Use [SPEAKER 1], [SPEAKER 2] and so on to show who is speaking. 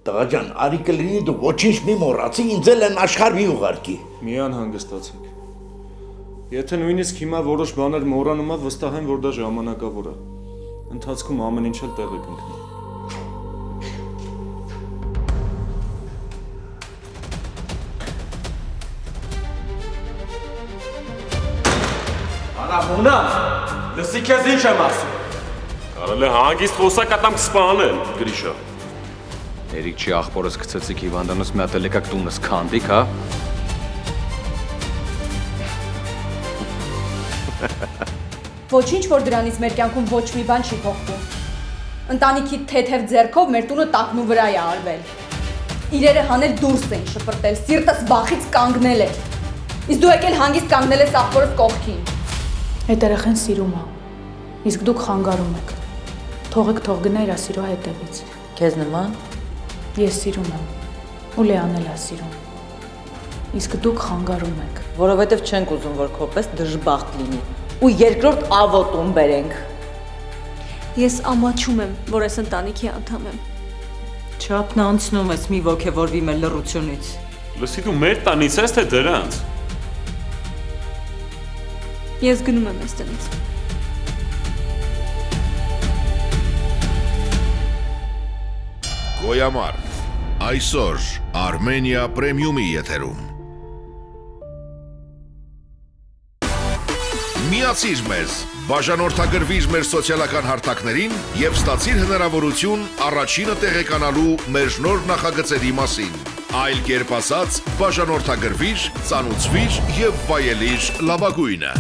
[SPEAKER 1] Տղաջան, արի կլինի դու ոչինչ մի մոռացի, ինձ էլ են աշխարհ մի ուղարկի։
[SPEAKER 2] Մի անհանգստացեք։ Եթե նույնիսկ հիմա որոշ բաներ մոռանում ա, վստահ եմ, որ դա ժամանակավոր է։ Ընթացքում ամեն ինչ էլ տեղի կընկնի։
[SPEAKER 3] Անախունան, լսի քեզ ինչ եմ ասում։
[SPEAKER 4] Կարել է հանգիստ խոսակատամ կսպանել, Գրիշա։
[SPEAKER 5] Երիք չի աղբորս կծեցիք հիվանդանոց մի հատ էլ եկաք տունս քանդիք, հա։
[SPEAKER 6] Ոչինչ, որ դրանից մեր կյանքում ոչ մի բան չի փոխվում։ Ընտանիքի թեթև ձեռքով մեր տունը տակնու վրա է արվել։ Իրերը հանել դուրս էին շպրտել, սիրտս բախից կանգնել էր։ Իսկ դու եկել հանգիստ կանգնել ես աղբորս կողքին։
[SPEAKER 7] Այդ երեխան սիրում է, իսկ դուք խանգարում եք։ Թողեք թող գնա իր սիրո հետևից։
[SPEAKER 8] Քեզ նման
[SPEAKER 7] Ես սիրում եմ, ու Լեանել է սիրում։ Իսկ դուք խանգարում եք։
[SPEAKER 8] որովհետև չենք ուզում, որ քո պես դժբախտ լինի ու երկրորդ ավոտում բերենք։
[SPEAKER 6] Ես ամաչում եմ, որ ես ընտանիքի անդամ եմ։
[SPEAKER 8] Չափն անցնում ես մի ոգևորվի մեր լռությունից։
[SPEAKER 4] Լսի դու մեր տանից ես, թե դրանց։
[SPEAKER 6] Ես գնում եմ այս տնից։
[SPEAKER 9] Գոյամար, այսօր Armenia Premium-ի եթերում։ Միացիր մեզ, բաժանորդագրվիր մեր սոցիալական հարթակներին և ստացիր հնարավորություն առաջինը տեղեկանալու մեր նոր նախագծերի մասին։ Այլ կերպ ասած, բաժանորդագրվիր, ծանուցվիր և վայելիր լավագույնը։